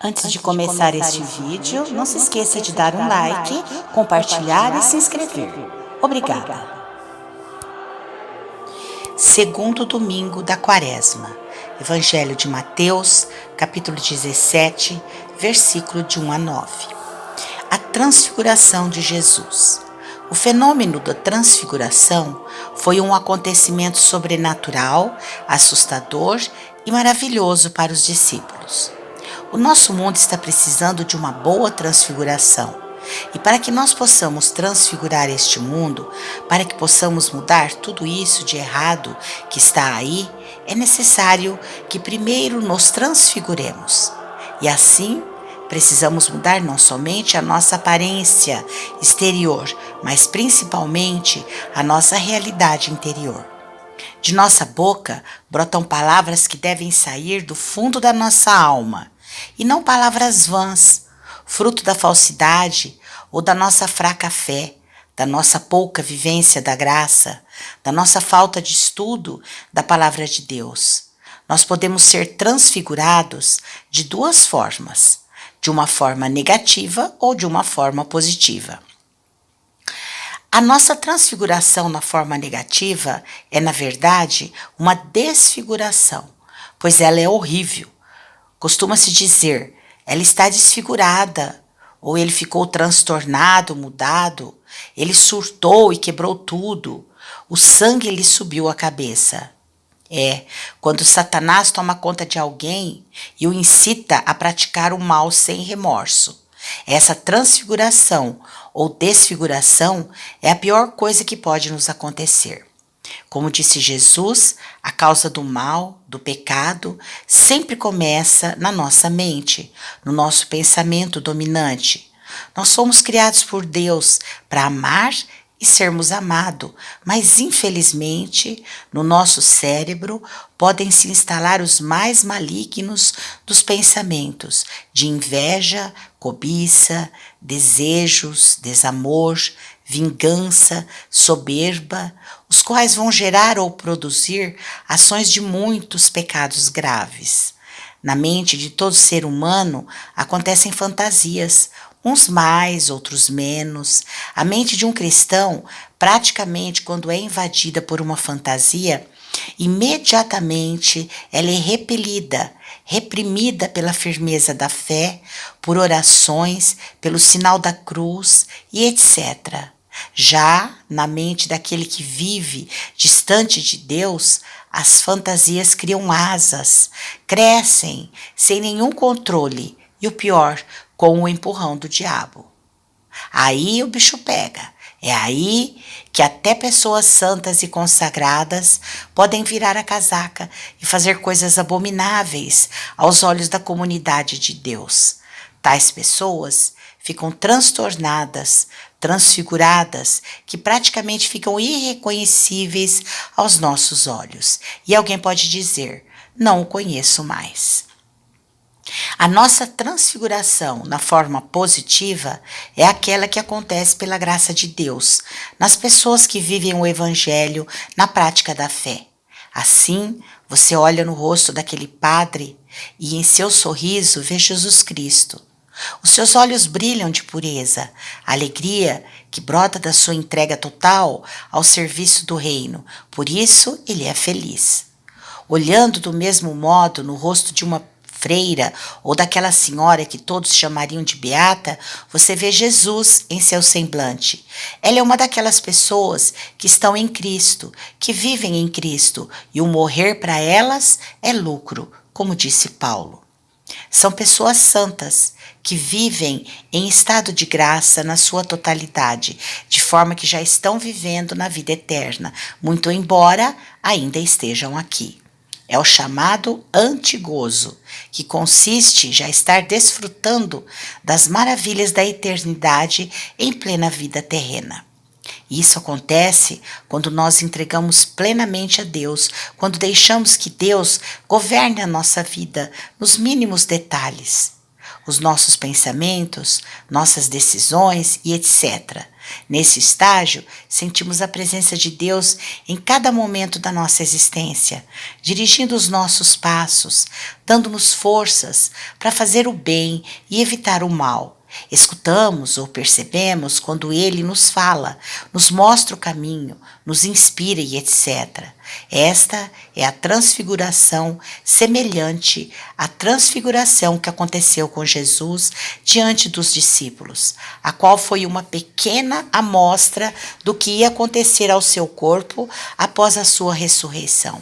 Antes de começar este vídeo, não se esqueça de dar um like, compartilhar e se inscrever. Obrigada! Segundo domingo da Quaresma, Evangelho de Mateus, capítulo 17, versículo de 1 a 9. A transfiguração de Jesus. O fenômeno da transfiguração foi um acontecimento sobrenatural, assustador e maravilhoso para os discípulos. O nosso mundo está precisando de uma boa transfiguração. E para que nós possamos transfigurar este mundo, para que possamos mudar tudo isso de errado que está aí, é necessário que primeiro nos transfiguremos. E assim, precisamos mudar não somente a nossa aparência exterior, mas principalmente a nossa realidade interior. De nossa boca brotam palavras que devem sair do fundo da nossa alma, e não palavras vãs, fruto da falsidade ou da nossa fraca fé, da nossa pouca vivência da graça, da nossa falta de estudo da palavra de Deus. Nós podemos ser transfigurados de duas formas, de uma forma negativa ou de uma forma positiva. A nossa transfiguração na forma negativa é, na verdade, uma desfiguração, pois ela é horrível. Costuma-se dizer, ela está desfigurada, ou ele ficou transtornado, mudado, ele surtou e quebrou tudo, o sangue lhe subiu à cabeça. Quando Satanás toma conta de alguém e o incita a praticar o mal sem remorso. Essa transfiguração ou desfiguração é a pior coisa que pode nos acontecer. Como disse Jesus, a causa do mal, do pecado, sempre começa na nossa mente, no nosso pensamento dominante. Nós fomos criados por Deus para amar e sermos amados, mas infelizmente no nosso cérebro podem se instalar os mais malignos dos pensamentos, de inveja, cobiça, desejos, desamor, vingança, soberba, os quais vão gerar ou produzir ações de muitos pecados graves. Na mente de todo ser humano acontecem fantasias, uns mais, outros menos. A mente de um cristão, praticamente quando é invadida por uma fantasia, imediatamente ela é repelida, reprimida pela firmeza da fé, por orações, pelo sinal da cruz e etc. Já na mente daquele que vive distante de Deus, as fantasias criam asas, crescem sem nenhum controle e o pior, com o empurrão do diabo. Aí o bicho pega. É aí que até pessoas santas e consagradas podem virar a casaca e fazer coisas abomináveis aos olhos da comunidade de Deus. Tais pessoas ficam transtornadas, transfiguradas, que praticamente ficam irreconhecíveis aos nossos olhos. E alguém pode dizer, não o conheço mais. A nossa transfiguração na forma positiva é aquela que acontece pela graça de Deus, nas pessoas que vivem o Evangelho na prática da fé. Assim, você olha no rosto daquele padre e em seu sorriso vê Jesus Cristo. Os seus olhos brilham de pureza, alegria que brota da sua entrega total ao serviço do reino, por isso ele é feliz. Olhando do mesmo modo no rosto de uma freira ou daquela senhora que todos chamariam de beata, você vê Jesus em seu semblante. Ela é uma daquelas pessoas que estão em Cristo, que vivem em Cristo, e o morrer para elas é lucro, como disse Paulo. São pessoas santas, que vivem em estado de graça na sua totalidade, de forma que já estão vivendo na vida eterna, muito embora ainda estejam aqui. É o chamado antigozo, que consiste já estar desfrutando das maravilhas da eternidade em plena vida terrena. Isso acontece quando nós entregamos plenamente a Deus, quando deixamos que Deus governe a nossa vida nos mínimos detalhes. os nossos pensamentos, nossas decisões e etc. Nesse estágio, sentimos a presença de Deus em cada momento da nossa existência, dirigindo os nossos passos, dando-nos forças para fazer o bem e evitar o mal. Escutamos ou percebemos quando Ele nos fala, nos mostra o caminho, nos inspira e etc. Esta é a transfiguração semelhante à transfiguração que aconteceu com Jesus diante dos discípulos, a qual foi uma pequena amostra do que ia acontecer ao seu corpo após a sua ressurreição.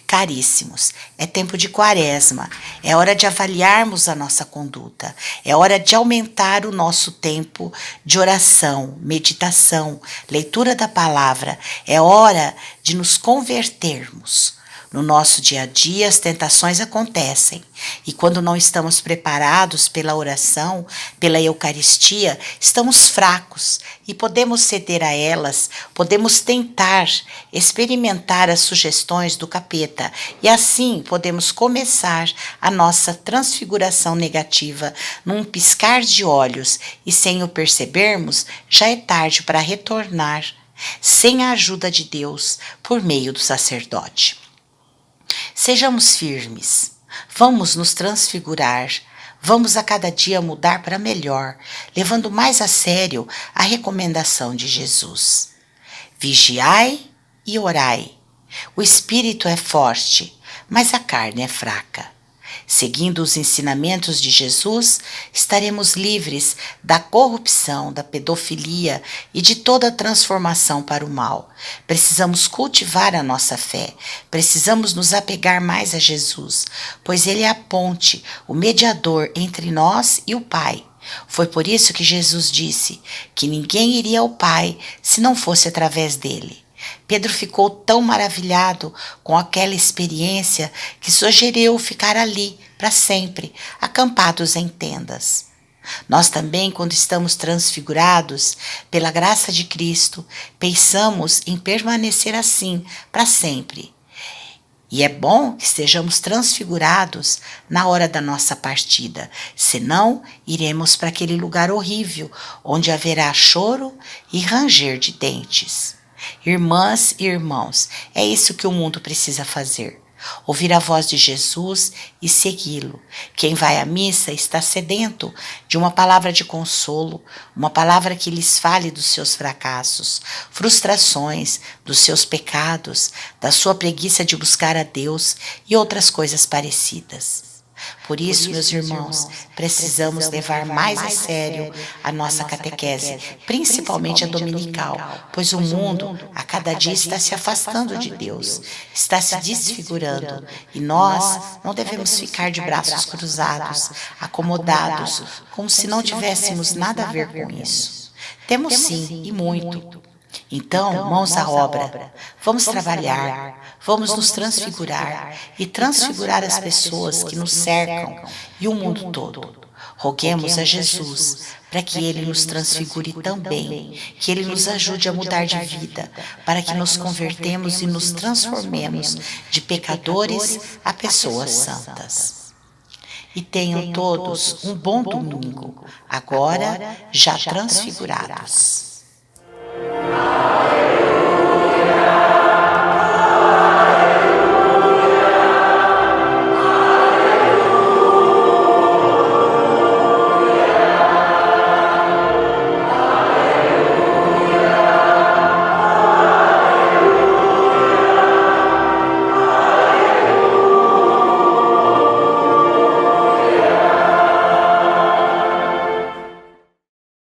Caríssimos, é tempo de quaresma, é hora de avaliarmos a nossa conduta, é hora de aumentar o nosso tempo de oração, meditação, leitura da palavra, é hora de nos convertermos. No nosso dia a dia, as tentações acontecem e quando não estamos preparados pela oração, pela Eucaristia, estamos fracos e podemos ceder a elas, podemos tentar experimentar as sugestões do capeta e assim podemos começar a nossa transfiguração negativa num piscar de olhos e sem o percebermos, já é tarde para retornar sem a ajuda de Deus por meio do sacerdote. Sejamos firmes, vamos nos transfigurar, vamos a cada dia mudar para melhor, levando mais a sério a recomendação de Jesus. Vigiai e orai. O espírito é forte, mas a carne é fraca. Seguindo os ensinamentos de Jesus, estaremos livres da corrupção, da pedofilia e de toda transformação para o mal. Precisamos cultivar a nossa fé, precisamos nos apegar mais a Jesus, pois Ele é a ponte, o mediador entre nós e o Pai. Foi por isso que Jesus disse que ninguém iria ao Pai se não fosse através dele. Pedro ficou tão maravilhado com aquela experiência que sugeriu ficar ali para sempre, acampados em tendas. Nós também, quando estamos transfigurados pela graça de Cristo, pensamos em permanecer assim para sempre. E é bom que estejamos transfigurados na hora da nossa partida, senão iremos para aquele lugar horrível, onde haverá choro e ranger de dentes. Irmãs e irmãos, é isso que o mundo precisa fazer. Ouvir a voz de Jesus e segui-lo. Quem vai à missa está sedento de uma palavra de consolo, uma palavra que lhes fale dos seus fracassos, frustrações, dos seus pecados, da sua preguiça de buscar a Deus e outras coisas parecidas. Por isso, meus irmãos, precisamos levar mais a sério a nossa catequese, principalmente a dominical, pois o mundo a cada dia está se afastando de Deus, está se desfigurando e nós não devemos ficar de braços cruzados, acomodados, como se não tivéssemos nada a ver com isso. Temos sim, e muito. Então, mãos à obra, vamos trabalhar, vamos nos transfigurar e transfigurar as pessoas que nos cercam e o mundo todo. Roguemos a Jesus para que Ele nos transfigure também, que Ele nos ajude a mudar de vida, para que nos convertemos e nos transformemos de pecadores a pessoas santas. E tenham todos um bom domingo, agora já transfigurados.